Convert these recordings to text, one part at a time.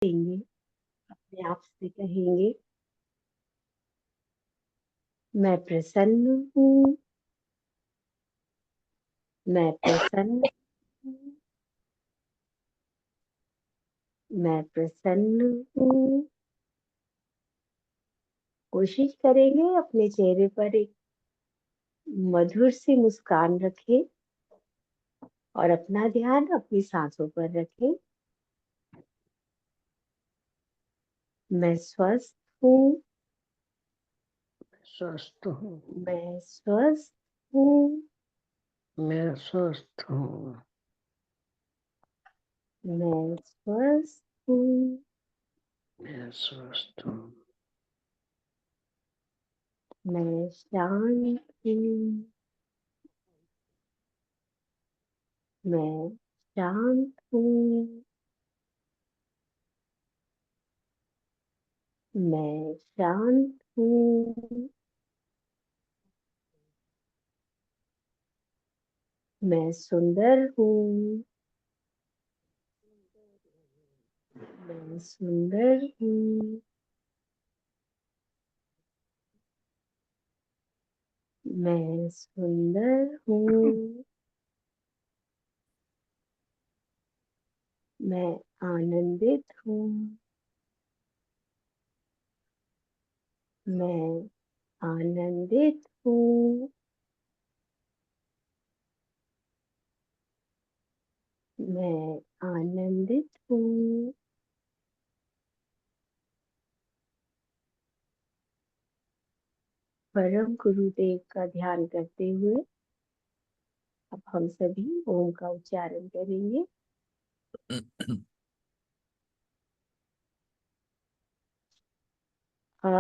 देंगे, अपने आप से कहेंगे, मैं प्रसन्न हूँ, मैं प्रसन्न हूँ, मैं प्रसन्न हूँ। कोशिश करेंगे अपने चेहरे पर एक मधुर सी मुस्कान रखें और अपना ध्यान अपनी सांसों पर रखें। मैं स्वस्थ हूँ, स्वस्थ हूँ, मैं स्वस्थ हूँ, मैं स्वस्थ हूँ, मैं स्वस्थ हूँ, मैं स्वस्थ हूँ, मैं शांत हूँ, मैं शांत हूँ, मैं शांत हूँ, मैं सुंदर हूँ, मैं सुंदर हूँ, मैं सुंदर हूँ, मैं आनंदित हूँ, मैं आनंदित हूँ, मैं आनंदित हूँ। परम गुरुदेव का ध्यान करते हुए अब हम सभी ओम का उच्चारण करेंगे। आ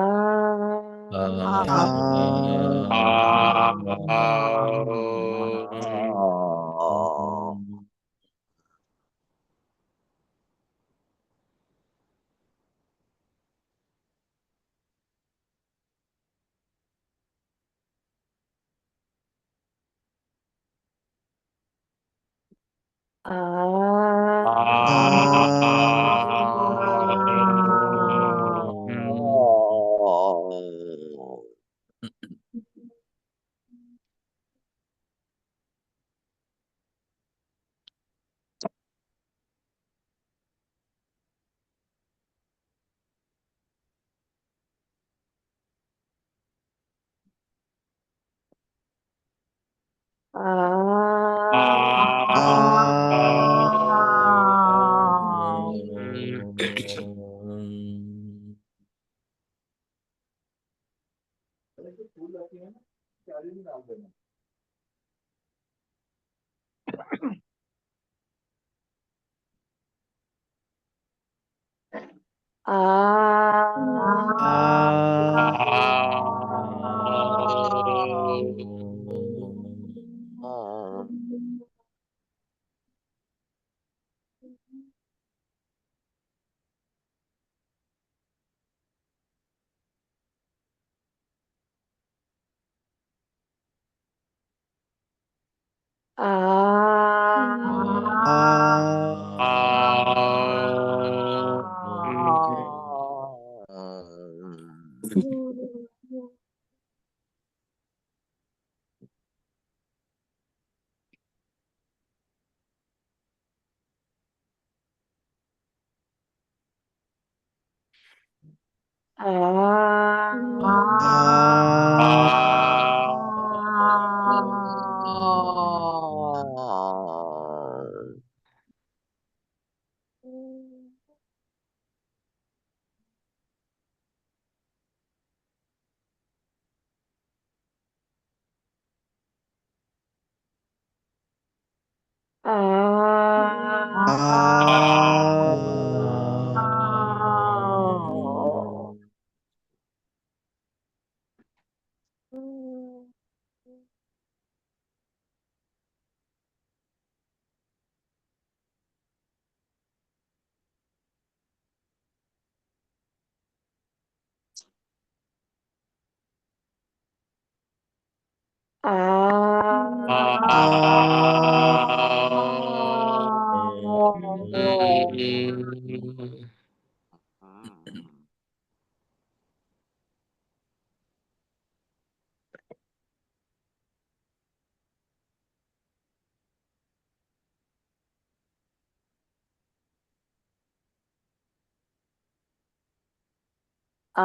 आ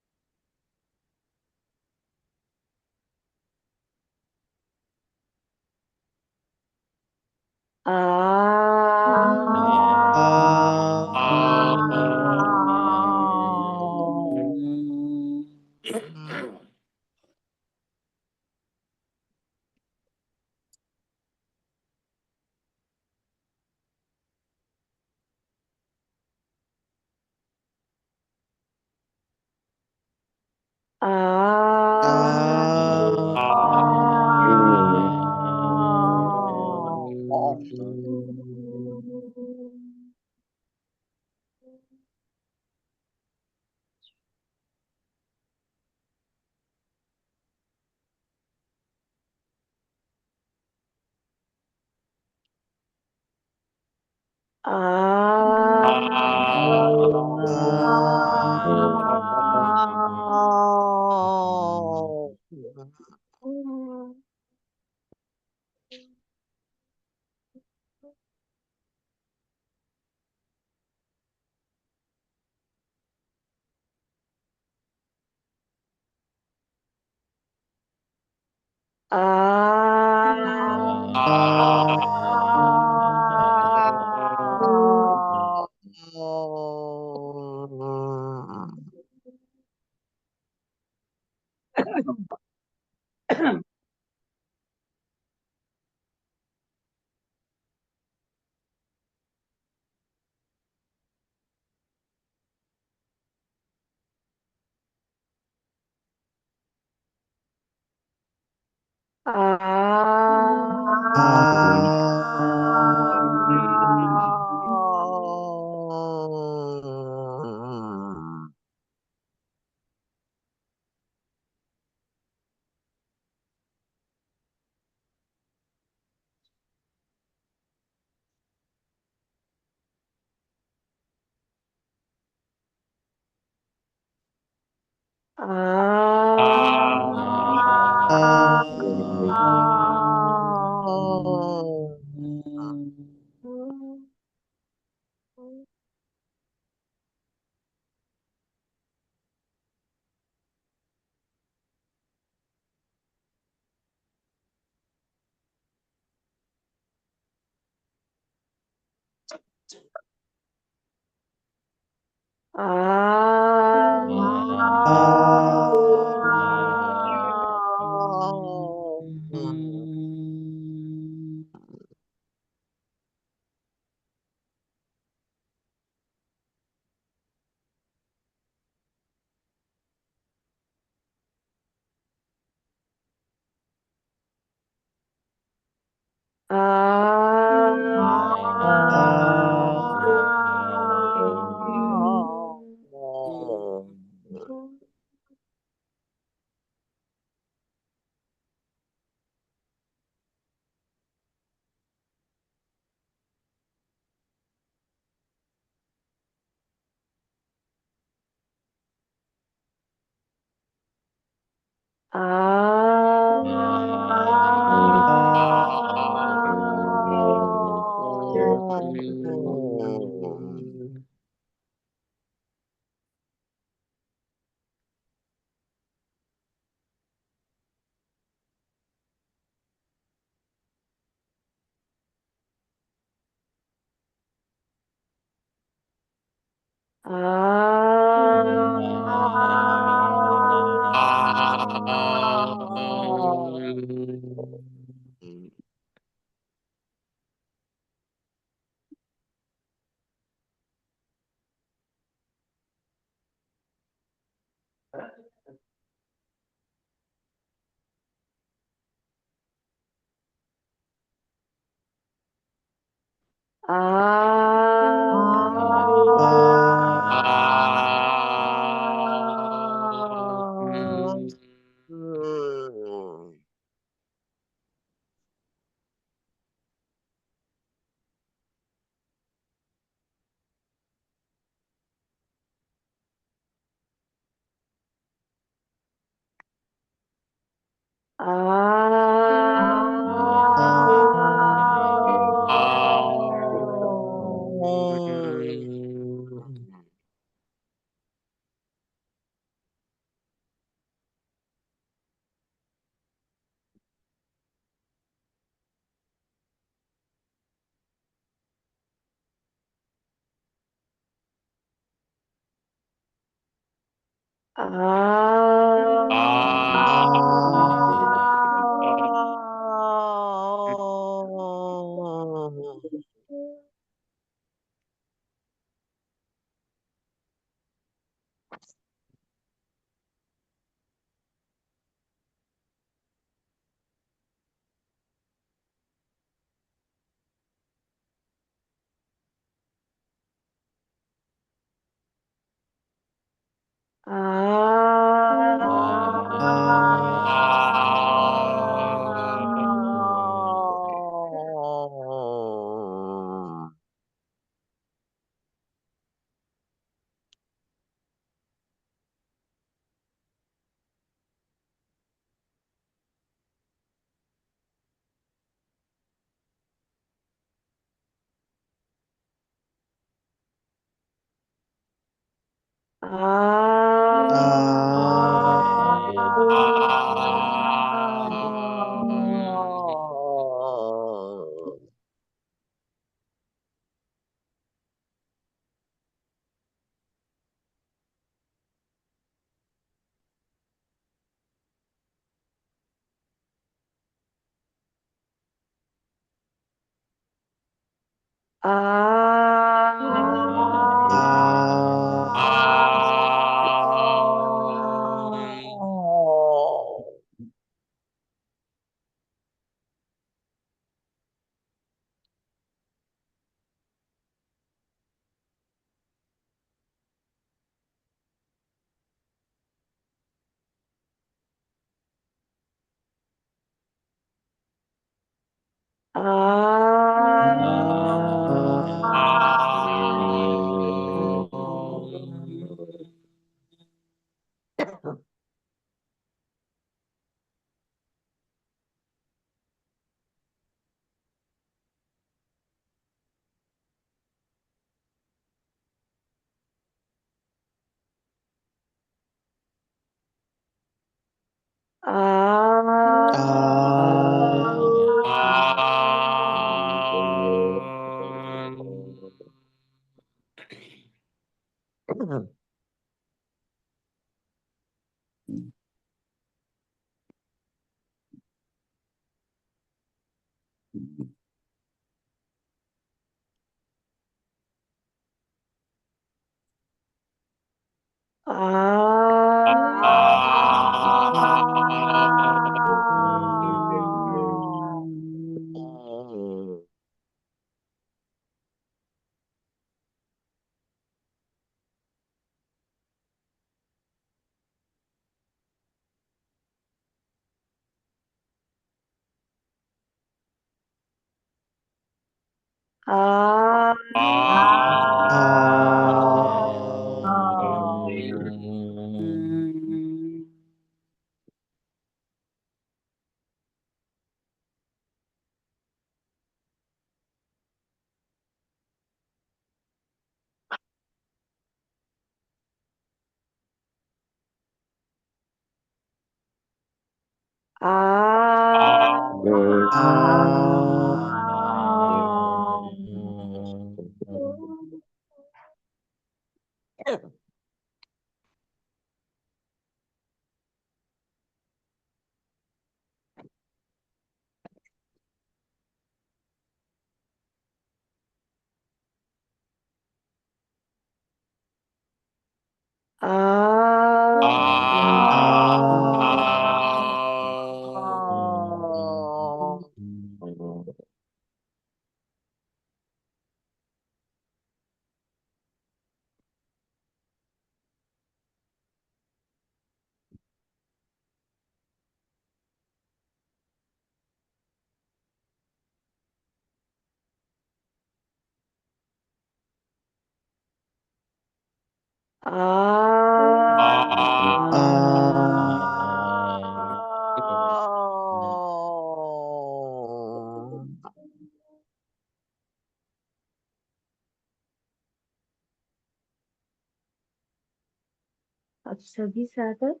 अब सभी साधक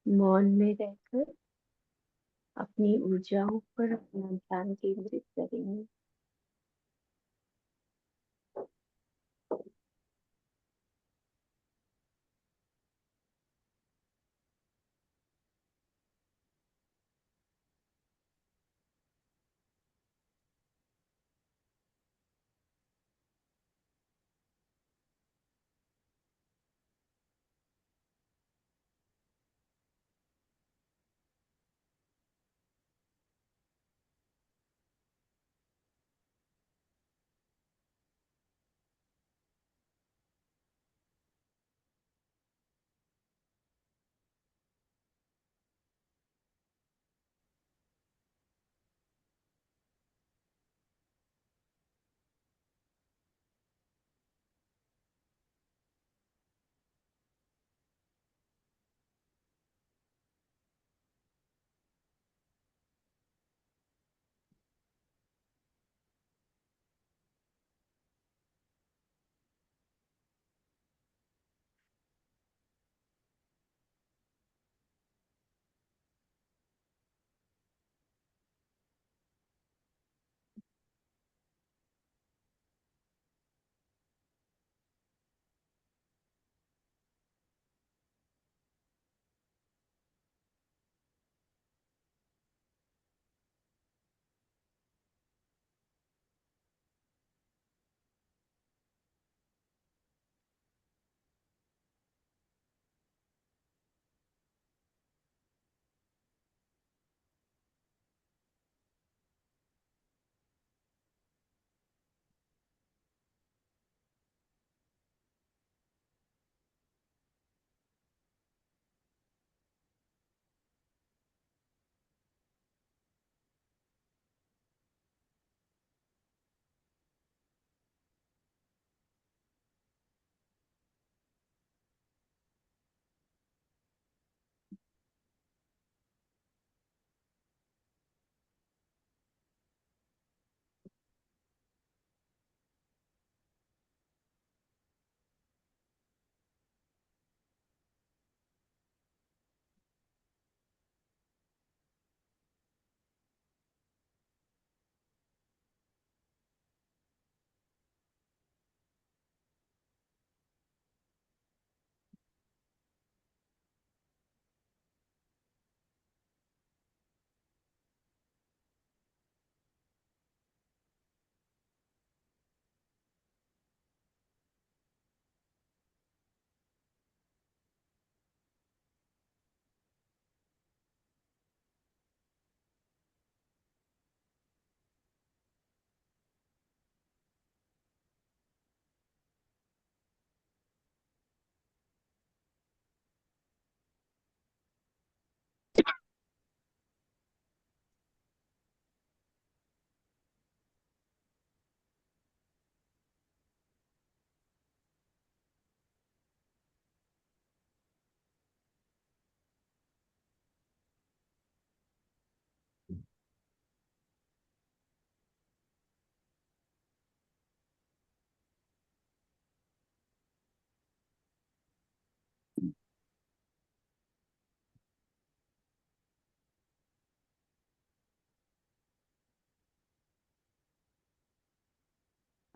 मौन में रहकर अपनी ऊर्जाओं पर अपना ध्यान केंद्रित करेंगे।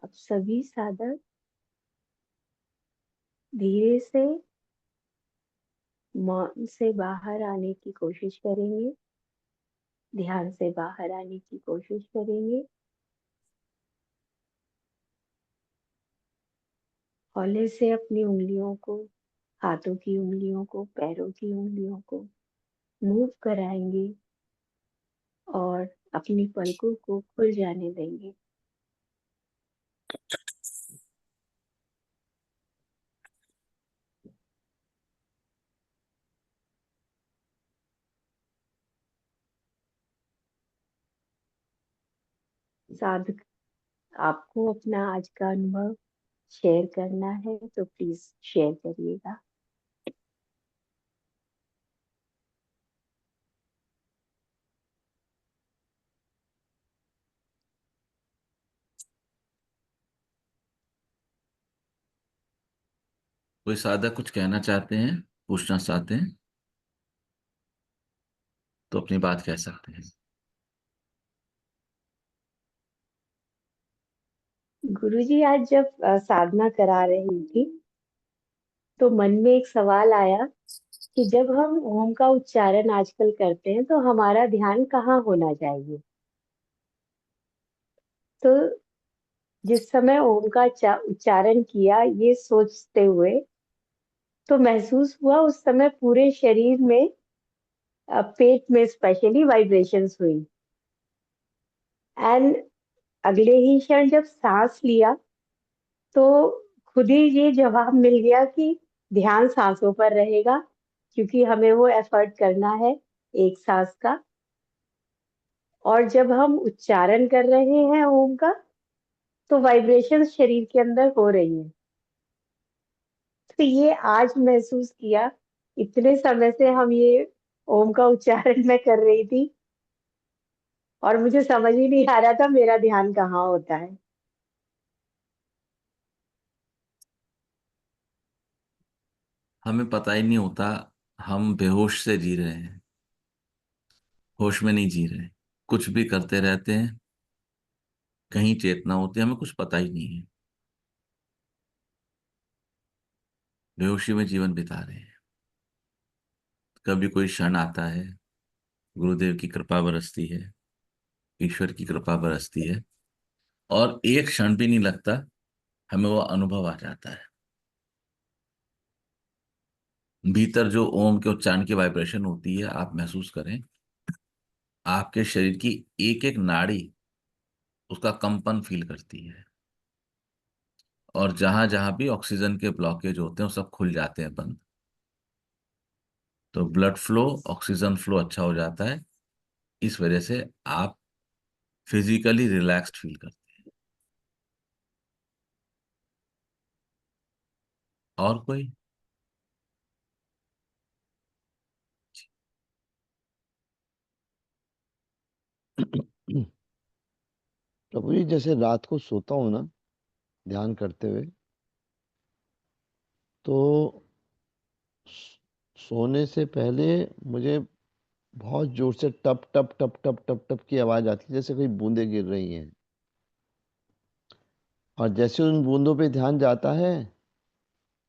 अब सभी साधक धीरे से मौन से बाहर आने की कोशिश करेंगे, ध्यान से बाहर आने की कोशिश करेंगे। हौले से अपनी उंगलियों को, हाथों की उंगलियों को, पैरों की उंगलियों को मूव कराएंगे और अपनी पलकों को खुल जाने देंगे। साधक, आपको अपना आज का अनुभव शेयर करना है तो प्लीज शेयर करिएगा। कोई साधक कुछ कहना चाहते हैं, पूछना चाहते हैं तो अपनी बात कह सकते हैं। गुरुजी, आज जब साधना करा रही थी तो मन में एक सवाल आया कि जब हम ओम का उच्चारण आजकल करते हैं तो हमारा ध्यान कहाँ होना चाहिए। तो जिस समय ओम का उच्चारण किया ये सोचते हुए, तो महसूस हुआ उस समय पूरे शरीर में, पेट में स्पेशली वाइब्रेशंस हुई। एंड अगले ही क्षण जब सांस लिया तो खुद ही ये जवाब मिल गया कि ध्यान सांसों पर रहेगा, क्योंकि हमें वो एफर्ट करना है एक सांस का। और जब हम उच्चारण कर रहे हैं ओम का तो वाइब्रेशन शरीर के अंदर हो रही है। तो ये आज महसूस किया, इतने समय से हम ये ओम का उच्चारण मैं कर रही थी और मुझे समझ ही नहीं आ रहा था मेरा ध्यान कहाँ होता है। हमें पता ही नहीं होता, हम बेहोश से जी रहे हैं, होश में नहीं जी रहे। कुछ भी करते रहते हैं, कहीं चेतना होती है, हमें कुछ पता ही नहीं है। बेहोशी में जीवन बिता रहे हैं। कभी कोई क्षण आता है, गुरुदेव की कृपा बरसती है, ईश्वर की कृपा बरसती है, और एक क्षण भी नहीं लगता, हमें वो अनुभव आ जाता है। भीतर जो ओम के उच्चारण की वाइब्रेशन होती है, आप महसूस करें, आपके शरीर की एक एक नाड़ी उसका कंपन फील करती है। और जहां जहां भी ऑक्सीजन के ब्लॉकेज होते हैं वो सब खुल जाते हैं, बंद। तो ब्लड फ्लो, ऑक्सीजन फ्लो अच्छा हो जाता है। इस वजह से आप फिजिकली रिलैक्स्ड फील करते हैं। और कोई? प्रभु जी, जैसे रात को सोता हूँ ना ध्यान करते हुए, तो सोने से पहले मुझे बहुत जोर से टप टप टप टप टप टप की आवाज आती है, जैसे कोई बूंदें गिर रही हैं। और जैसे उन बूंदों पे ध्यान जाता है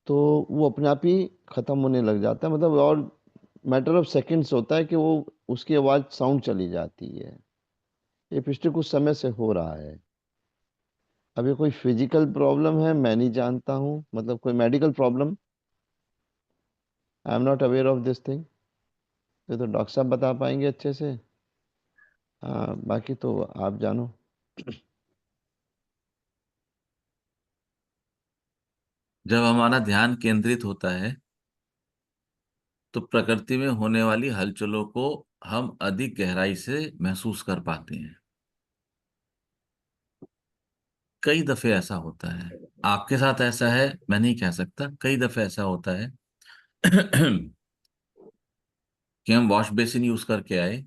तो वो अपने आप ही खत्म होने लग जाता है, मतलब और मैटर ऑफ सेकंड्स होता है कि वो उसकी आवाज साउंड चली जाती है। ये पिछले कुछ समय से हो रहा है। अब ये कोई फिजिकल प्रॉब्लम है मैं नहीं जानता हूँ, मतलब कोई medical problem, I am not aware of this thing. ये तो डॉक्टर साहब बता पाएंगे अच्छे से। हाँ, बाकी तो आप जानो। जब हमारा ध्यान केंद्रित होता है तो प्रकृति में होने वाली हलचलों को हम अधिक गहराई से महसूस कर पाते हैं। कई दफे ऐसा होता है, आपके साथ ऐसा है मैं नहीं कह सकता, कई दफे ऐसा होता है कि हम वॉश बेसिन यूज करके आए,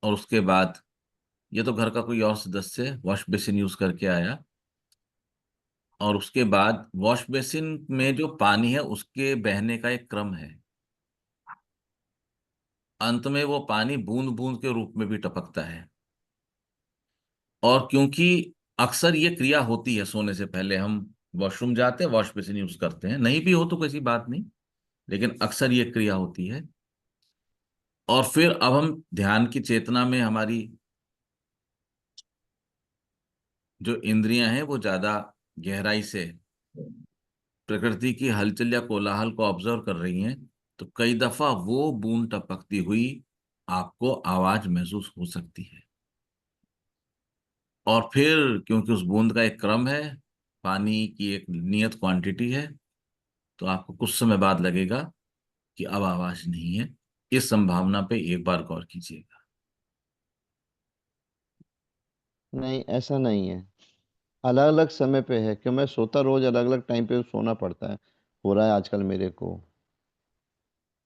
और उसके बाद, ये तो घर का कोई और सदस्य वॉश बेसिन यूज करके आया, और उसके बाद वॉश बेसिन में जो पानी है उसके बहने का एक क्रम है। अंत में वो पानी बूंद बूंद के रूप में भी टपकता है। और क्योंकि अक्सर ये क्रिया होती है, सोने से पहले हम वॉशरूम जाते हैं, वॉश बेसिन यूज करते हैं, नहीं भी हो तो किसी बात नहीं, लेकिन अक्सर ये क्रिया होती है। और फिर अब हम ध्यान की चेतना में, हमारी जो इंद्रियां हैं वो ज्यादा गहराई से प्रकृति की हलचल या कोलाहल को ऑब्जर्व कर रही हैं, तो कई दफा वो बूंद टपकती हुई आपको आवाज महसूस हो सकती है। और फिर क्योंकि उस बूंद का एक क्रम है, पानी की एक नियत क्वांटिटी है, तो आपको कुछ समय बाद लगेगा कि अब आवाज नहीं है। इस संभावना पे एक बार गौर कीजिएगा। नहीं, ऐसा नहीं है। अलग अलग समय पे है कि मैं सोता रोज अलग अलग टाइम पे सोना पड़ता है, हो रहा है आजकल मेरे को।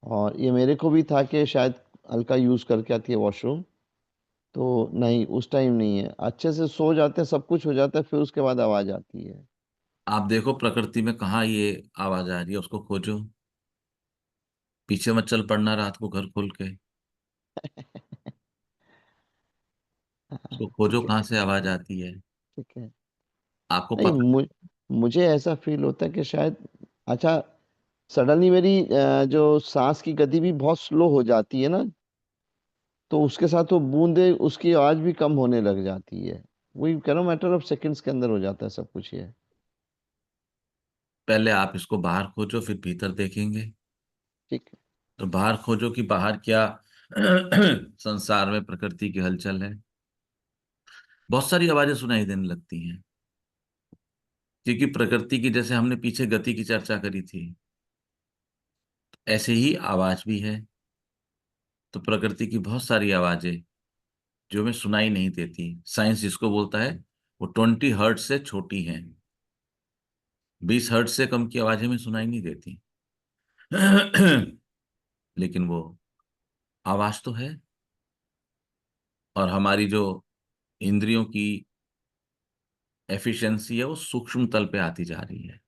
और ये मेरे को भी था कि शायद हल्का यूज करके आती है वॉशरूम, तो नहीं, उस टाइम नहीं है। अच्छे से सो जाते हैं, सब कुछ हो जाता है, फिर उसके बाद आवाज आती है। आप देखो प्रकृति में कहाँ ये आवाज आ रही है, उसको खोजो। पीछे मत चल पड़ना रात को घर खोल के। उसको खोजो ठीक है, कहाँ ठीक से है, आवाज आती है। ठीक है। आपको नहीं, पता। मुझे ऐसा फील होता है कि शायद, अच्छा, सडनली मेरी जो सांस की गति भी बहुत स्लो हो जाती है ना, तो उसके साथ वो बूंदे, उसकी आवाज भी कम होने लग जाती है। वही कह रहा हूँ, मैटर ऑफ सेकंड्स के अंदर हो जाता है सब कुछ ये। पहले आप इसको बाहर खोजो, फिर भीतर देखेंगे। ठीक है। तो बाहर खोजो कि बाहर क्या संसार में प्रकृति की हलचल है। बहुत सारी आवाजें सुनाई देने लगती हैं, क्योंकि प्रकृति की, जैसे हमने पीछे गति की चर्चा करी थी, ऐसे ही आवाज भी है। तो प्रकृति की बहुत सारी आवाजें जो हमें सुनाई नहीं देती, साइंस जिसको बोलता है, वो 20 हर्ट्ज से छोटी हैं। 20 हर्ट्ज से कम की आवाजें हमें सुनाई नहीं देती। लेकिन वो आवाज तो है। और हमारी जो इंद्रियों की एफिशिएंसी है, वो सूक्ष्म तल पे आती जा रही है।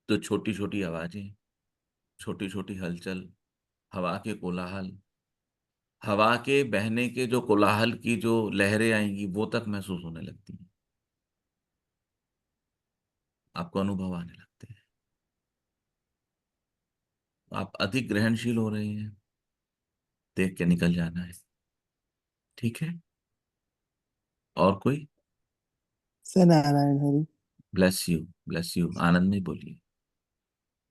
तो छोटी छोटी आवाजें, छोटी छोटी हलचल, हवा के कोलाहल, हवा के बहने के जो कोलाहल की जो लहरें आएंगी, वो तक महसूस होने लगती हैं। आपको अनुभव आने लगते हैं। आप अधिक ग्रहणशील हो रहे हैं। देख के निकल जाना है। ठीक है। और कोई? Sir Narayan Hari. Bless you, bless you. आनंद में बोलिए।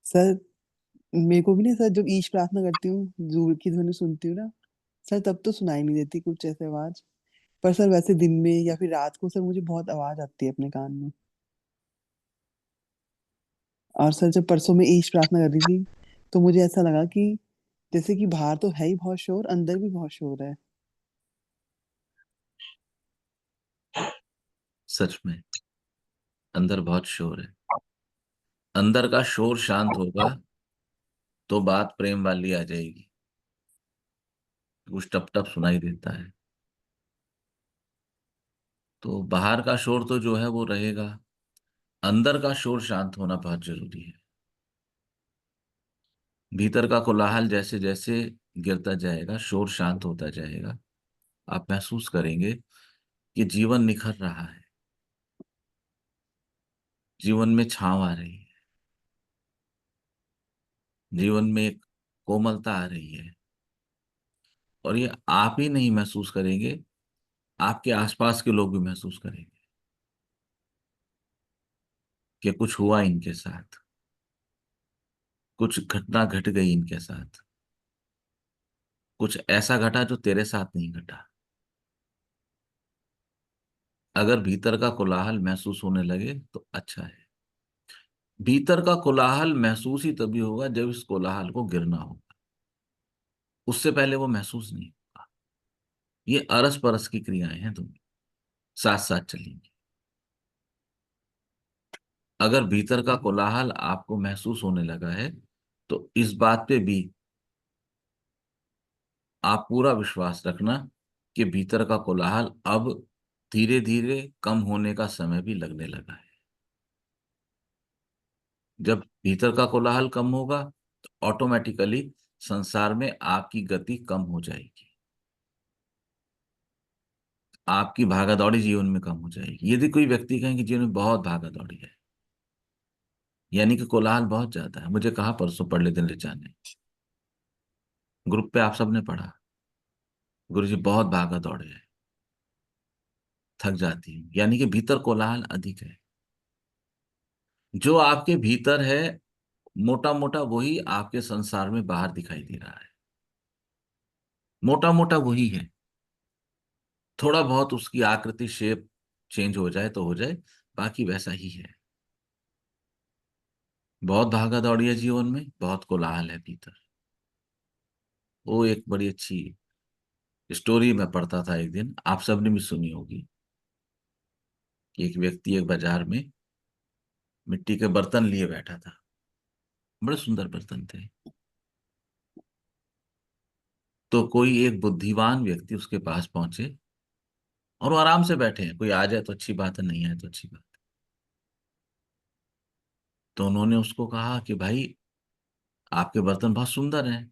सर मेरे को भी ना सर, जब ईश प्रार्थना करती हूँ, दूर की ध्वनि सुनती हूँ ना सर, तब तो सुनाई नहीं देती कुछ ऐसे आवाज। पर सर वैसे दिन में या फिर रात को सर मुझे बहुत आवाज आती है अपने कान में। और सर जब परसों में ईश प्रार्थना कर रही थी, तो मुझे ऐसा लगा कि जैसे कि बाहर तो है ही बहुत शोर, अंदर भी बहुत शोर है। सच में अंदर बहुत शोर है। अंदर का शोर शांत होगा तो बात प्रेम वाली आ जाएगी। कुछ टप टप सुनाई देता है। तो बाहर का शोर तो जो है वो रहेगा। अंदर का शोर शांत होना बहुत जरूरी है। भीतर का कोलाहल जैसे जैसे गिरता जाएगा, शोर शांत होता जाएगा, आप महसूस करेंगे कि जीवन निखर रहा है। जीवन में छांव आ रही है। जीवन में एक कोमलता आ रही है। और ये आप ही नहीं महसूस करेंगे, आपके आसपास के लोग भी महसूस करेंगे कि कुछ हुआ इनके साथ, कुछ घटना घट गई इनके साथ, कुछ ऐसा घटा जो तेरे साथ नहीं घटा। अगर भीतर का कोलाहल महसूस होने लगे तो अच्छा है। भीतर का कोलाहल महसूस ही तभी होगा जब इस कोलाहल को गिरना होगा। उससे पहले वो महसूस नहीं होगा। ये अरस परस की क्रियाएं हैं, दोनों साथ साथ चलेंगी। अगर भीतर का कोलाहल आपको महसूस होने लगा है, तो इस बात पे भी आप पूरा विश्वास रखना कि भीतर का कोलाहल अब धीरे धीरे कम होने का समय भी लगने लगा है। जब भीतर का कोलाहल कम होगा, तो ऑटोमेटिकली संसार में आपकी गति कम हो जाएगी। आपकी भागा दौड़ी जीवन में कम हो जाएगी। यदि कोई व्यक्ति कहें कि जीवन में बहुत भागा दौड़ी है, यानी कि कोलाहल बहुत ज्यादा है, मुझे कहा परसों पढ़ दिन ऋचा ने, ग्रुप पे आप सबने पढ़ा, गुरुजी बहुत भागा दौड़े है, थक जाती हूँ, यानी कि भीतर कोलाहल अधिक है। जो आपके भीतर है, मोटा मोटा वही आपके संसार में बाहर दिखाई दे रहा है। मोटा मोटा वही है। थोड़ा बहुत उसकी आकृति, शेप चेंज हो जाए तो हो जाए, बाकी वैसा ही है। बहुत भागा दौड़ी है जीवन में, बहुत कोलाहल है भीतर। वो एक बड़ी अच्छी स्टोरी मैं पढ़ता था एक दिन, आप सबने भी सुनी होगी, कि एक व्यक्ति एक बाजार में मिट्टी के बर्तन लिए बैठा था। बड़े सुंदर बर्तन थे। तो कोई एक बुद्धिमान व्यक्ति उसके पास पहुंचे और वो आराम से बैठे हैं, कोई आ जाए तो अच्छी बात है, नहीं आए तो अच्छी बात है। तो उन्होंने उसको कहा कि भाई आपके बर्तन बहुत सुंदर हैं।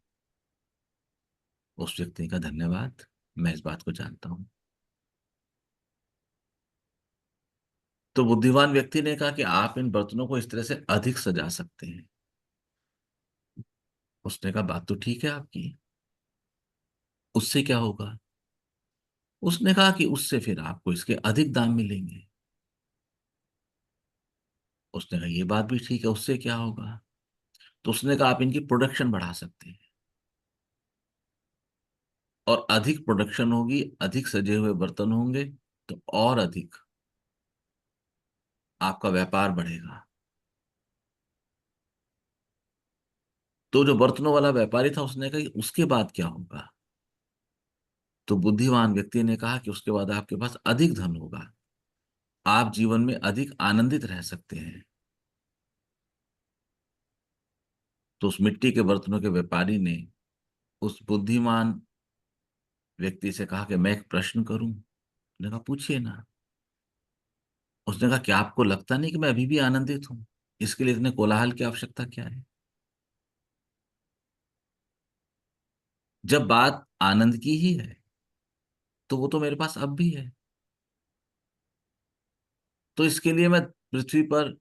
उस व्यक्ति का धन्यवाद, मैं इस बात को जानता हूं। तो बुद्धिमान व्यक्ति ने कहा कि आप इन बर्तनों को इस तरह से अधिक सजा सकते हैं। उसने कहा बात तो ठीक है आपकी, उससे क्या होगा? उसने कहा कि उससे फिर आपको इसके अधिक दाम मिलेंगे। उसने कहा ये बात भी ठीक है, उससे क्या होगा? तो उसने कहा आप इनकी प्रोडक्शन बढ़ा सकते हैं, और अधिक प्रोडक्शन होगी, अधिक सजे हुए बर्तन होंगे, तो और अधिक आपका व्यापार बढ़ेगा। तो जो बर्तनों वाला व्यापारी था उसने कहा कि उसके बाद क्या होगा? तो बुद्धिमान व्यक्ति ने कहा कि उसके बाद आपके पास अधिक धन होगा, आप जीवन में अधिक आनंदित रह सकते हैं। तो उस मिट्टी के बर्तनों के व्यापारी ने उस बुद्धिमान व्यक्ति से कहा कि मैं एक प्रश्न करूं। उसने कहा पूछिए ना। उसने कहा क्या आपको लगता नहीं कि मैं अभी भी आनंदित हूं? इसके लिए इतने कोलाहल की आवश्यकता क्या है? जब बात आनंद की ही है तो वो तो मेरे पास अब भी है। तो इसके लिए मैं पृथ्वी पर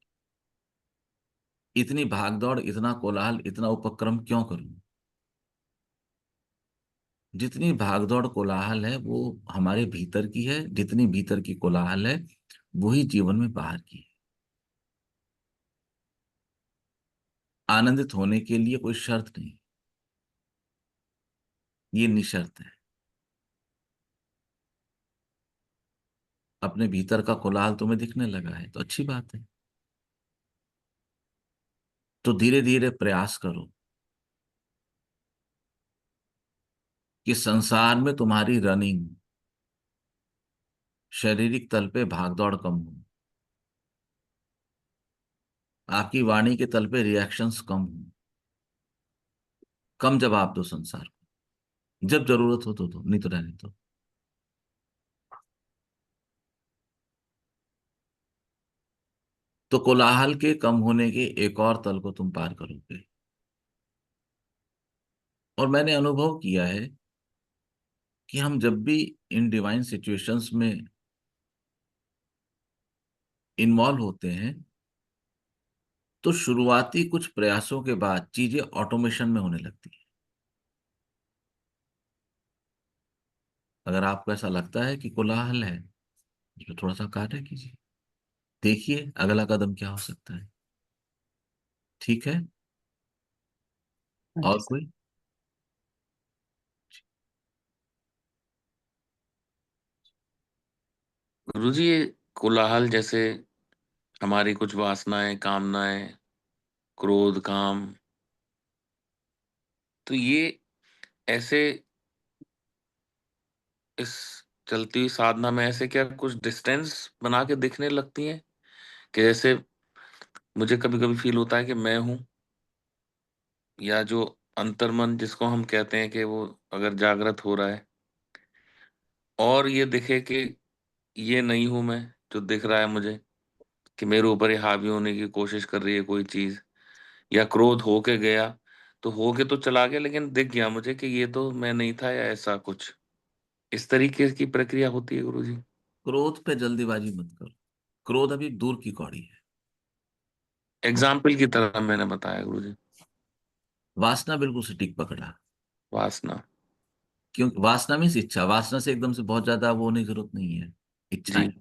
इतनी भागदौड़, इतना कोलाहल, इतना उपक्रम क्यों करूं? जितनी भागदौड़ कोलाहल है वो हमारे भीतर की है, जितनी भीतर की कोलाहल है वही जीवन में बाहर की है। आनंदित होने के लिए कोई शर्त नहीं, ये निशर्त है। अपने भीतर का कोलाहल तुम्हें दिखने लगा है तो अच्छी बात है। तो धीरे धीरे प्रयास करो कि संसार में तुम्हारी रनिंग, शारीरिक तल पे भागदौड़ कम हो, आपकी वाणी के तल पे रिएक्शंस कम हो। कम जवाब दो संसार को, जब जरूरत हो तो दो, नहीं तो रहने दो। तो कोलाहल के कम होने के एक और तल को तुम पार करोगे। और मैंने अनुभव किया है कि हम जब भी इन डिवाइन सिचुएशंस में इन्वॉल्व होते हैं तो शुरुआती कुछ प्रयासों के बाद चीजें ऑटोमेशन में होने लगती है। अगर आपको ऐसा लगता है कि कोलाहल है तो थोड़ा सा कार्य कीजिए, देखिए अगला कदम क्या हो सकता है। ठीक है? हाँ और जी सर। कोई? गुरुजी, ये कोलाहल जैसे हमारी कुछ वासनाएं, कामनाएं, क्रोध, काम, तो ये ऐसे इस चलती हुई साधना में ऐसे क्या कुछ डिस्टेंस बना के दिखने लगती हैं कि जैसे मुझे कभी कभी फील होता है कि मैं हूं, या जो अंतर्मन जिसको हम कहते हैं कि वो अगर जागृत हो रहा है और ये दिखे कि ये नहीं हूं मैं, जो दिख रहा है मुझे कि मेरे ऊपर ये हावी होने की कोशिश कर रही है कोई चीज, या क्रोध होके गया तो होके तो चला गया लेकिन दिख गया मुझे कि ये तो मैं नहीं था, या ऐसा कुछ इस तरीके की प्रक्रिया होती है गुरुजी। क्रोध पे जल्दीबाजी मत करो, क्रोध अभी दूर की कौड़ी है। एग्जाम्पल की तरह मैंने बताया गुरुजी। वासना बिल्कुल सटीक पकड़ा। वासना। क्योंकि वासना मीन्स इच्छा, वासना से एकदम से बहुत ज्यादा वो होने की जरूरत नहीं है। इच्छाएं, जी।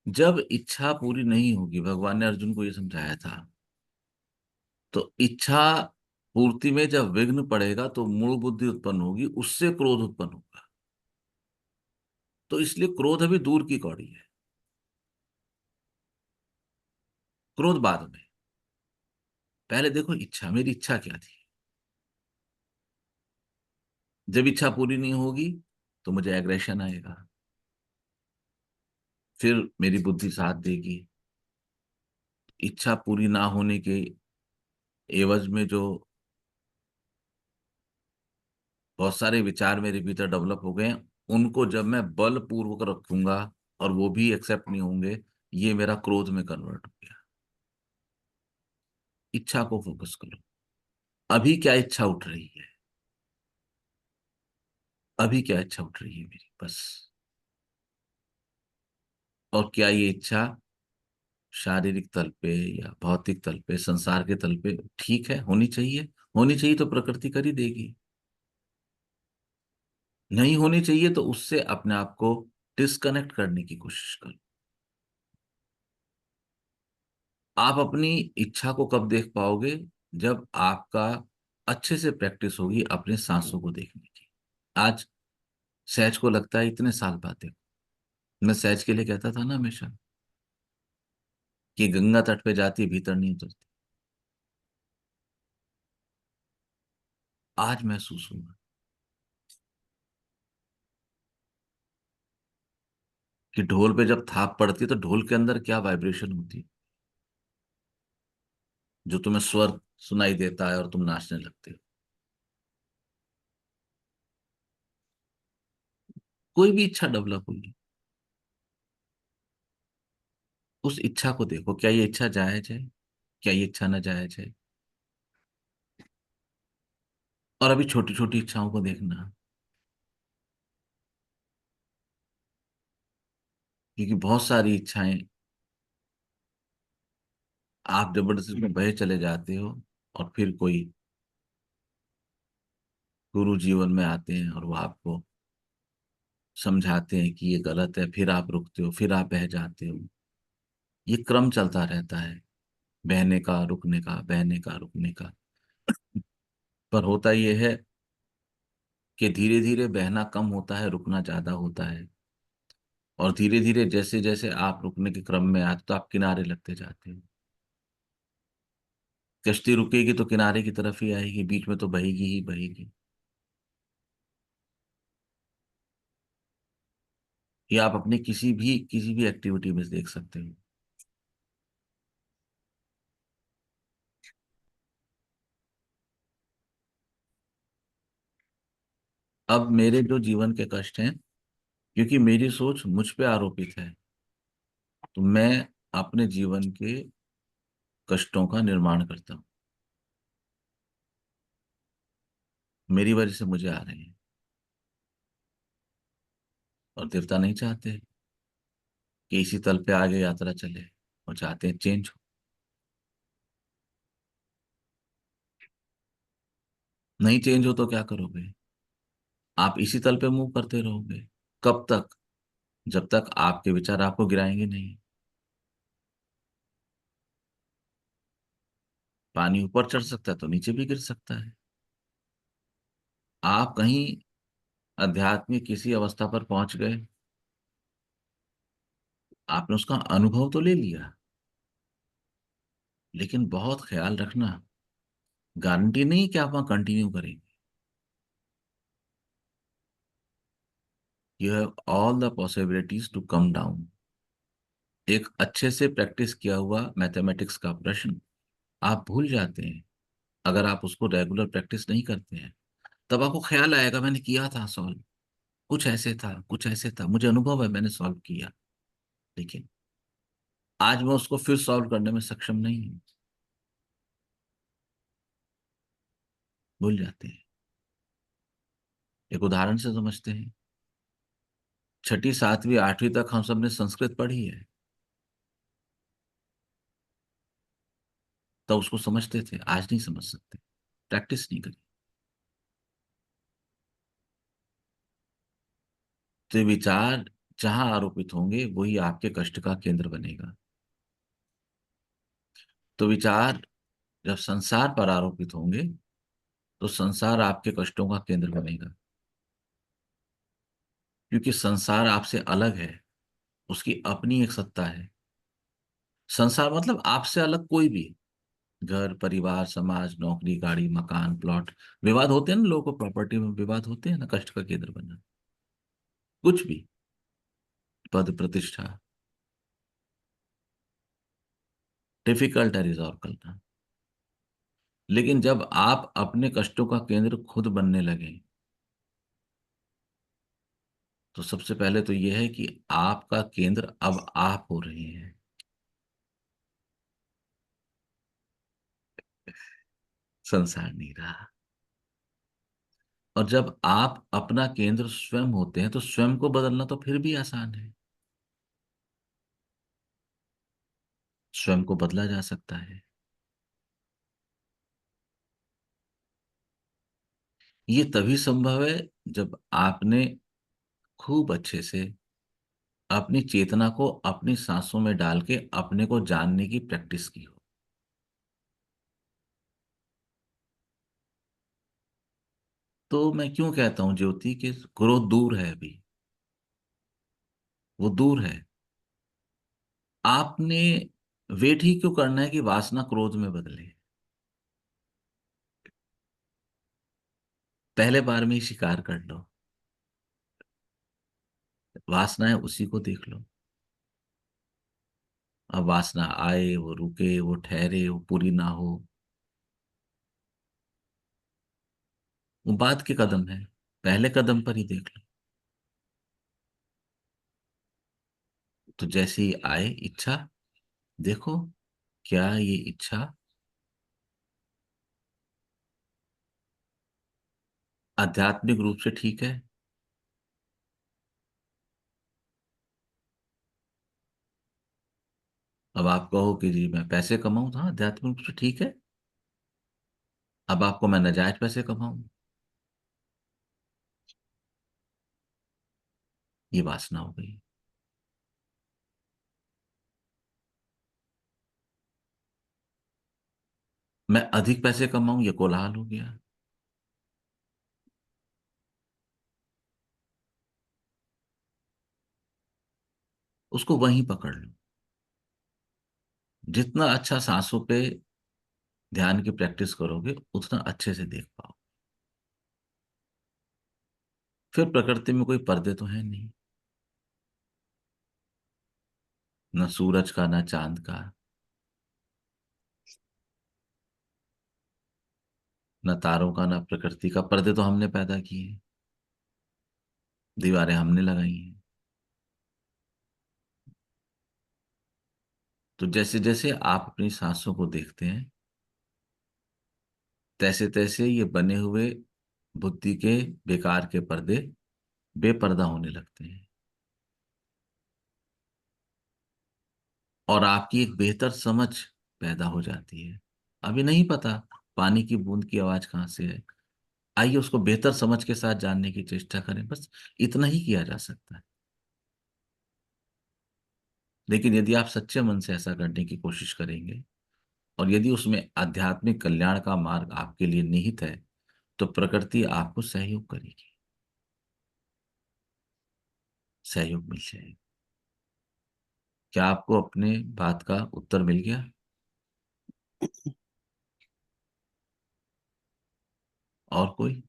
जब इच्छा पूरी नहीं होगी, भगवान ने अर्जुन को ये समझाया था, तो इच्छा पूर्ति में जब विघ्न पड़ेगा तो मूल बुद्धि उत्पन्न होगी, उससे क्रोध उत्पन्न होगा। तो इसलिए क्रोध अभी दूर की कौड़ी है, क्रोध बाद में। पहले देखो इच्छा, मेरी इच्छा क्या थी। जब इच्छा पूरी नहीं होगी तो मुझे एग्रेशन आएगा, फिर मेरी बुद्धि साथ देगी। इच्छा पूरी ना होने के एवज में जो बहुत सारे विचार मेरे भीतर डेवलप हो गए हैं, उनको जब मैं बलपूर्वक रखूंगा और वो भी एक्सेप्ट नहीं होंगे, ये मेरा क्रोध में कन्वर्ट हो गया। इच्छा को फोकस करो। अभी क्या इच्छा उठ रही है, अभी क्या इच्छा उठ रही है मेरी, बस। और क्या ये इच्छा शारीरिक तल पे या भौतिक तल पे, संसार के तल पे ठीक है, होनी चाहिए? होनी चाहिए तो प्रकृति कर ही देगी। नहीं होनी चाहिए तो उससे अपने आप को डिस्कनेक्ट करने की कोशिश करो। आप अपनी इच्छा को कब देख पाओगे? जब आपका अच्छे से प्रैक्टिस होगी अपने सांसों को देखने की। आज सहज को लगता है इतने साल बाद देखो, मैं सहज के लिए कहता था ना हमेशा कि गंगा तट पे जाती है, भीतर नहीं उतरती। आज महसूस हुआ कि ढोल पे जब थाप पड़ती है तो ढोल के अंदर क्या वाइब्रेशन होती है, जो तुम्हें स्वर सुनाई देता है और तुम नाचने लगते हो। कोई भी इच्छा डेवलप हुई, उस इच्छा को देखो, क्या ये इच्छा जायज है, क्या ये इच्छा न जायज है। और अभी छोटी छोटी इच्छाओं को देखना, क्योंकि बहुत सारी इच्छाएं आप जबरदस्ती में बहे चले जाते हो, और फिर कोई गुरु जीवन में आते हैं और वो आपको समझाते हैं कि ये गलत है, फिर आप रुकते हो, फिर आप बह जाते हो। ये क्रम चलता रहता है, बहने का रुकने का, बहने का रुकने का। पर होता यह है कि धीरे धीरे बहना कम होता है, रुकना ज्यादा होता है। और धीरे धीरे जैसे जैसे आप रुकने के क्रम में आते तो आप किनारे लगते जाते हो। कश्ती रुकेगी तो किनारे की तरफ ही आएगी, बीच में तो बहेगी ही बहेगी। ये आप अपनी किसी भी एक्टिविटी में देख सकते हो। अब मेरे जो जीवन के कष्ट हैं, क्योंकि मेरी सोच मुझ पे आरोपित है, तो मैं अपने जीवन के कष्टों का निर्माण करता हूँ। मेरी वजह से मुझे आ रहे हैं, और देवता नहीं चाहते कि इसी तल पे आगे यात्रा चले, और चाहते हैं चेंज हो। नहीं चेंज हो तो क्या करोगे? आप इसी तल पे मूव करते रहोगे। कब तक? जब तक आपके विचार आपको गिराएंगे नहीं। पानी ऊपर चढ़ सकता है तो नीचे भी गिर सकता है। आप कहीं आध्यात्मिक किसी अवस्था पर पहुंच गए, आपने उसका अनुभव तो ले लिया, लेकिन बहुत ख्याल रखना, गारंटी नहीं कि आप वहां कंटिन्यू करेंगे। You have all the possibilities to come down. एक अच्छे से प्रैक्टिस किया हुआ मैथमेटिक्स का प्रश्न आप भूल जाते हैं अगर आप उसको रेगुलर प्रैक्टिस नहीं करते हैं। तब आपको ख्याल आएगा मैंने किया था सॉल्व, कुछ ऐसे था, कुछ ऐसे था, मुझे अनुभव है मैंने सॉल्व किया। लेकिन आज मैं उसको फिर सॉल्व करने में सक्षम नहीं हूं। भूल जाते हैं। एक उदाहरण से समझते हैं। छठी सातवीं आठवीं तक हम सब ने संस्कृत पढ़ी है, तब उसको समझते थे, आज नहीं समझ सकते, प्रैक्टिस नहीं करी। तो ये विचार जहां आरोपित होंगे वही आपके कष्ट का केंद्र बनेगा। तो विचार जब संसार पर आरोपित होंगे तो संसार आपके कष्टों का केंद्र बनेगा, क्योंकि संसार आपसे अलग है, उसकी अपनी एक सत्ता है। संसार मतलब आपसे अलग कोई भी, घर परिवार समाज नौकरी गाड़ी मकान प्लॉट, विवाद होते हैं ना, लोगों को प्रॉपर्टी में विवाद होते हैं ना, कष्ट का केंद्र बना। कुछ भी, पद प्रतिष्ठा, डिफिकल्ट है रिजॉल्व करना। लेकिन जब आप अपने कष्टों का केंद्र खुद बनने लगे, तो सबसे पहले तो यह है कि आपका केंद्र अब आप हो रहे हैं। संसार नहीं रहा। और जब आप अपना केंद्र स्वयं होते हैं तो स्वयं को बदलना तो फिर भी आसान है। स्वयं को बदला जा सकता है। ये तभी संभव है जब आपने खूब अच्छे से अपनी चेतना को अपनी सांसों में डाल के अपने को जानने की प्रैक्टिस की हो। तो मैं क्यों कहता हूं ज्योति कि क्रोध दूर है, अभी वो दूर है। आपने वेट ही क्यों करना है कि वासना क्रोध में बदले? पहले बार में ही शिकार कर लो। वासना है उसी को देख लो। अब वासना आए, वो रुके, वो ठहरे, वो पूरी ना हो, वो बाद के कदम है। पहले कदम पर ही देख लो। तो जैसे ही आए इच्छा, देखो क्या ये इच्छा आध्यात्मिक रूप से ठीक है? अब आप कहो कि जी मैं पैसे कमाऊं, तो हाँ आध्यात्मिक रूप से ठीक है। अब आपको मैं नाजायज पैसे कमाऊं, ये वासना हो गई। मैं अधिक पैसे कमाऊं, ये कोलाहल हो गया। उसको वहीं पकड़ लो। जितना अच्छा सांसों पे ध्यान की प्रैक्टिस करोगे उतना अच्छे से देख पाओ। फिर प्रकृति में कोई पर्दे तो है नहीं, न सूरज का न चांद का, न तारों का, न प्रकृति का। पर्दे तो हमने पैदा किए, दीवारें हमने लगाई हैं। तो जैसे जैसे आप अपनी सांसों को देखते हैं, तैसे तैसे ये बने हुए बुद्धि के बेकार के पर्दे बेपर्दा होने लगते हैं। और आपकी एक बेहतर समझ पैदा हो जाती है। अभी नहीं पता पानी की बूंद की आवाज कहाँ से है, आइए उसको बेहतर समझ के साथ जानने की चेष्टा करें। बस इतना ही किया जा सकता है। लेकिन यदि आप सच्चे मन से ऐसा करने की कोशिश करेंगे और यदि उसमें आध्यात्मिक कल्याण का मार्ग आपके लिए निहित है, तो प्रकृति आपको सहयोग करेगी, सहयोग मिल जाएगा। क्या आपको अपने बात का उत्तर मिल गया? और कोई?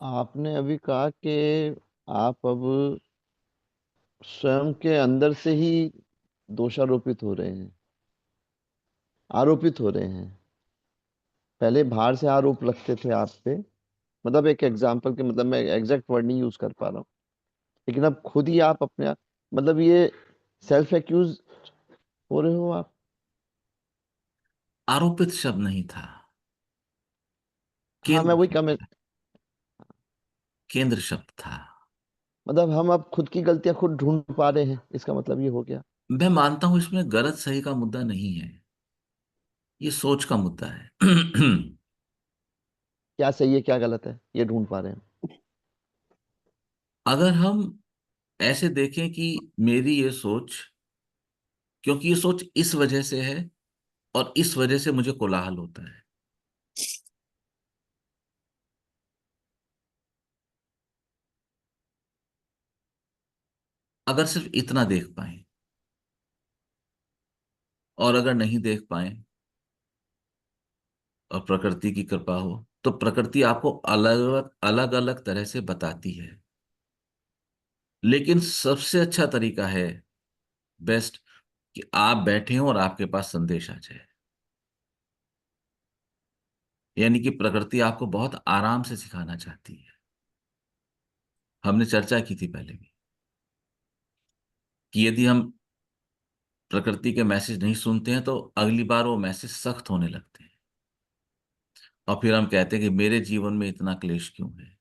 आपने अभी कहा कि आप अब स्वयं के अंदर से ही दोषारोपित हो रहे हैं, आरोपित हो रहे हैं। पहले बाहर से आरोप लगते थे आप पे, मतलब एक एग्जाम्पल के, मतलब मैं एग्जैक्ट वर्ड नहीं यूज कर पा रहा हूँ, लेकिन अब खुद ही आप अपने मतलब ये सेल्फ एक्यूज हो रहे हो आप। आरोपित शब्द नहीं था, हाँ, मैं केंद्र वही शब्द कमेंट, था। केंद्र शब्द था। मतलब हम अब खुद की गलतियां खुद ढूंढ पा रहे हैं, इसका मतलब ये हो गया। मैं मानता हूं इसमें गलत सही का मुद्दा नहीं है, ये सोच का मुद्दा है। क्या सही है क्या गलत है ये ढूंढ पा रहे हैं। अगर हम ऐसे देखें कि मेरी ये सोच, क्योंकि ये सोच इस वजह से है और इस वजह से मुझे कोलाहल होता है, अगर सिर्फ इतना देख पाए, और अगर नहीं देख पाए और प्रकृति की कृपा हो, तो प्रकृति आपको अलग अलग अलग तरह से बताती है। लेकिन सबसे अच्छा तरीका है, बेस्ट, कि आप बैठे हो और आपके पास संदेश आ जाए। यानी कि प्रकृति आपको बहुत आराम से सिखाना चाहती है। हमने चर्चा की थी पहले भी कि यदि हम प्रकृति के मैसेज नहीं सुनते हैं तो अगली बार वो मैसेज सख्त होने लगते हैं, और फिर हम कहते हैं कि मेरे जीवन में इतना क्लेश क्यों है,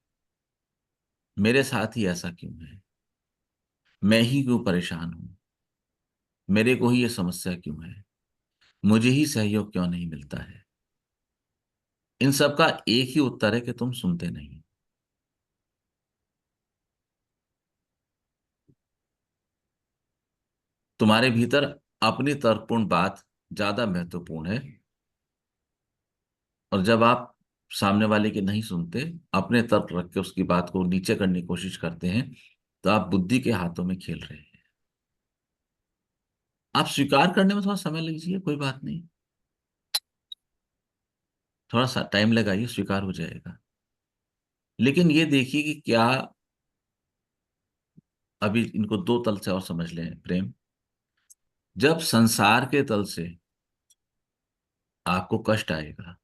मेरे साथ ही ऐसा क्यों है, मैं ही क्यों परेशान हूं, मेरे को ही ये समस्या क्यों है, मुझे ही सहयोग क्यों नहीं मिलता है। इन सब का एक ही उत्तर है कि तुम सुनते नहीं। तुम्हारे भीतर अपनी तर्कपूर्ण बात ज्यादा महत्वपूर्ण है, और जब आप सामने वाले की नहीं सुनते, अपने तर्क रख के उसकी बात को नीचे करने की कोशिश करते हैं, तो आप बुद्धि के हाथों में खेल रहे हैं। आप स्वीकार करने में थोड़ा समय लीजिए, कोई बात नहीं, थोड़ा सा टाइम लगाइए, स्वीकार हो जाएगा। लेकिन ये देखिए कि क्या, अभी इनको दो तल से और समझ लें प्रेम। जब संसार के तल से आपको कष्ट आएगा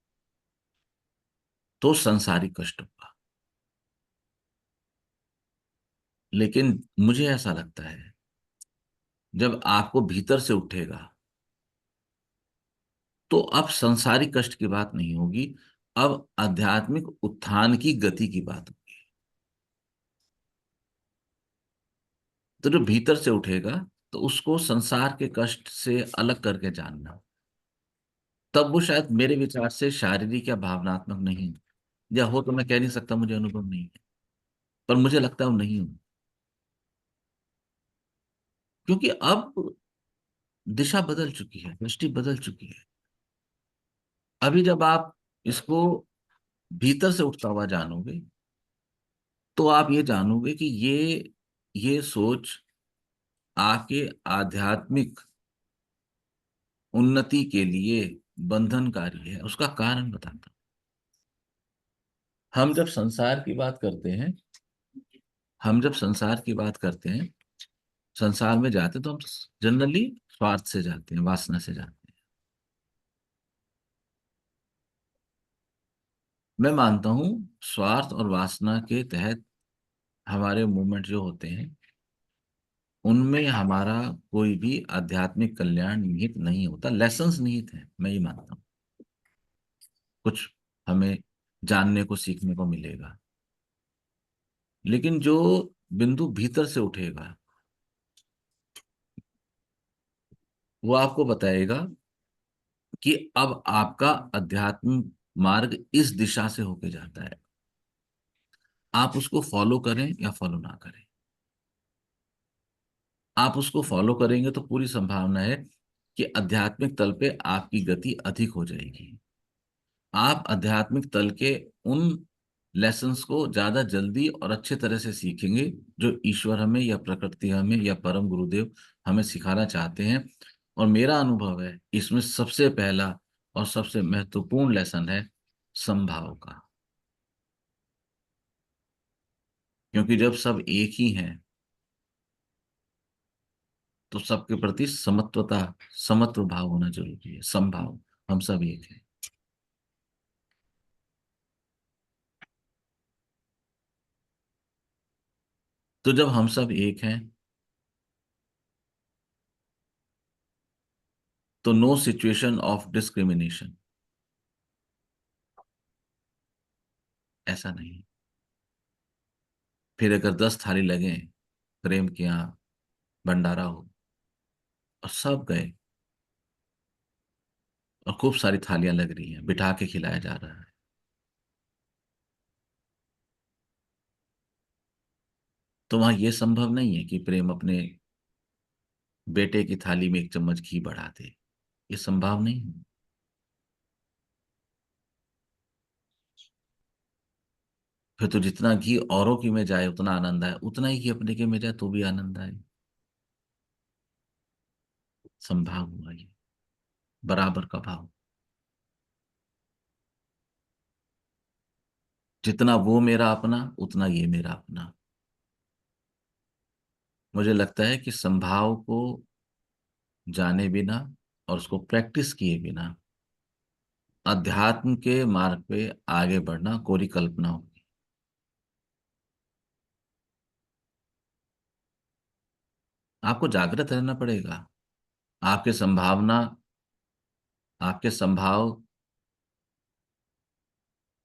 तो संसारिक कष्ट होगा, लेकिन मुझे ऐसा लगता है जब आपको भीतर से उठेगा तो अब संसारिक कष्ट की बात नहीं होगी, अब आध्यात्मिक उत्थान की गति की बात होगी। तो जो भीतर से उठेगा तो उसको संसार के कष्ट से अलग करके जानना, तब वो शायद मेरे विचार से शारीरिक या भावनात्मक नहीं, या हो तो मैं कह नहीं सकता, मुझे अनुभव नहीं है, पर मुझे लगता है वो नहीं हूं। क्योंकि अब दिशा बदल चुकी है, दृष्टि बदल चुकी है। अभी जब आप इसको भीतर से उठता हुआ जानोगे तो आप ये जानोगे कि ये सोच आपके आध्यात्मिक उन्नति के लिए बंधनकारी है। उसका कारण बताता हूं। हम जब संसार की बात करते हैं, हम जब संसार की बात करते हैं, संसार में जाते हैं तो हम जनरली स्वार्थ से जाते हैं, वासना से जाते हैं। मैं मानता हूं स्वार्थ और वासना के तहत हमारे मूवमेंट जो होते हैं उनमें हमारा कोई भी आध्यात्मिक कल्याण निहित नहीं होता, लेसन्स निहित है, मैं ये मानता हूँ। कुछ हमें जानने को सीखने को मिलेगा, लेकिन जो बिंदु भीतर से उठेगा वो आपको बताएगा कि अब आपका अध्यात्म मार्ग इस दिशा से होके जाता है। आप उसको फॉलो करें या फॉलो ना करें, आप उसको फॉलो करेंगे तो पूरी संभावना है कि आध्यात्मिक तल पे आपकी गति अधिक हो जाएगी। आप आध्यात्मिक तल के उन लेसन्स को ज्यादा जल्दी और अच्छे तरह से सीखेंगे जो ईश्वर हमें या प्रकृति हमें या परम गुरुदेव हमें सिखाना चाहते हैं। और मेरा अनुभव है इसमें सबसे पहला और सबसे महत्वपूर्ण लेसन है समभाव का। क्योंकि जब सब एक ही हैं तो सबके प्रति समत्वता, समत्व भाव होना जरूरी है, समभाव। हम सब एक हैं। तो जब हम सब एक हैं तो नो सिचुएशन ऑफ डिस्क्रिमिनेशन, ऐसा नहीं। फिर अगर 10 थाली लगे प्रेम के यहाँ भंडारा हो और सब गए और खूब सारी थालियां लग रही हैं, बिठा के खिलाया जा रहा है, तो वहां यह संभव नहीं है कि प्रेम अपने बेटे की थाली में 1 चम्मच घी बढ़ा दे। ये संभव नहीं है। फिर तो जितना घी औरों की में जाए उतना आनंद आए, उतना ही घी अपने के में जाए तो भी आनंद आए। संभाव हुआ ये, बराबर का भाव। जितना वो मेरा अपना उतना ये मेरा अपना। मुझे लगता है कि संभाव को जाने बिना और उसको प्रैक्टिस किए बिना अध्यात्म के मार्ग पे आगे बढ़ना कोरी कल्पना होगी। आपको जागृत रहना पड़ेगा। आपके संभावना, आपके संभाव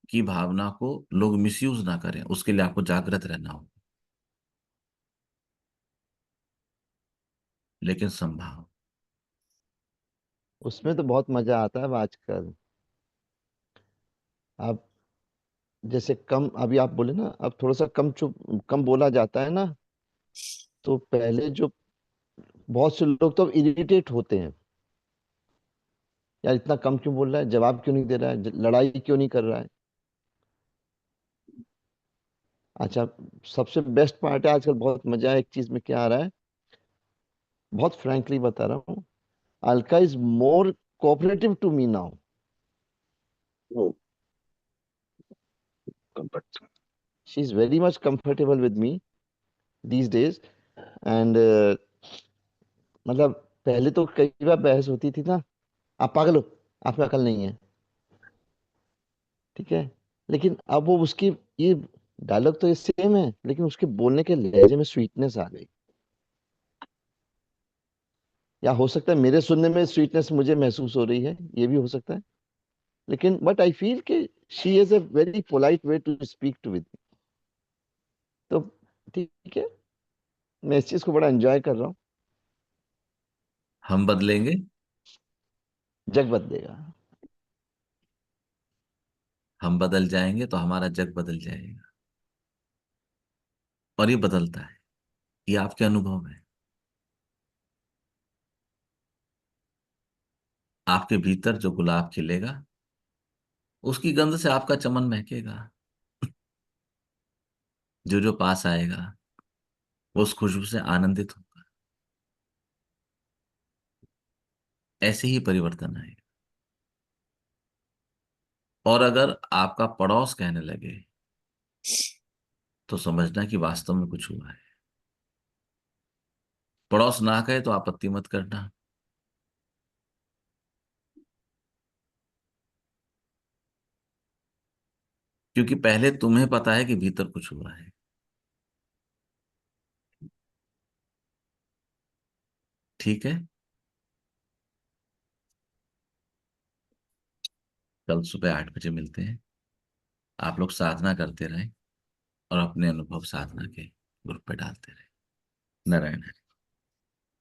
की भावना को लोग मिसयूज ना करें, उसके लिए आपको जागृत रहना होगा। लेकिन संभाव, उसमें तो बहुत मजा आता है अब आजकल। आप जैसे कम, अभी आप बोले ना, अब थोड़ा सा कम बोला जाता है ना, तो पहले जो बहुत से लोग तो अब इरिटेट होते हैं, यार इतना कम क्यों बोल रहा है, जवाब क्यों नहीं दे रहा है, लड़ाई क्यों नहीं कर रहा है। अच्छा, सबसे बेस्ट पार्ट है आजकल, बहुत मजा है एक चीज में, क्या आ रहा है, बहुत फ्रैंकली बता रहा हूँ, Alka is more cooperative to me now. Oh, comfort. She is very much comfortable with me these days. And मतलब पहले तो कई बार बहस होती थी ना, आप पागल हो, आप में अकल नहीं है, ठीक है, लेकिन अब वो उसकी, ये डायलॉग तो ये सेम है, लेकिन उसके बोलने के लहजे में स्वीटनेस आ गई। या हो सकता है मेरे सुनने में स्वीटनेस मुझे महसूस हो रही है, ये भी हो सकता है, लेकिन बट आई फील कि she is a very polite way to speak to with. तो ठीक है, मैं इस चीज को बड़ा एंजॉय कर रहा हूँ। हम बदलेंगे, जग बदलेगा। हम बदल जाएंगे तो हमारा जग बदल जाएगा। और ये बदलता है, ये आपके अनुभव में। आपके भीतर जो गुलाब खिलेगा, उसकी गंध से आपका चमन महकेगा। जो जो पास आएगा वो उस खुशबू से आनंदित होगा। ऐसे ही परिवर्तन आएगा। और अगर आपका पड़ोस कहने लगे तो समझना कि वास्तव में कुछ हुआ है। पड़ोस ना कहे तो आपत्ति मत करना, क्योंकि पहले तुम्हें पता है कि भीतर कुछ हुआ है। ठीक है, कल सुबह 8 बजे मिलते हैं। आप लोग साधना करते रहें और अपने अनुभव साधना के ग्रुप पे डालते रहें। नारायण हरि।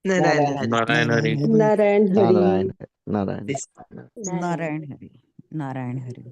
नारायण हरि। नारायण हरि। नारायण हरि। नारायण हरि। नारायण नारायण। नारायण हरि। नारायण हरि।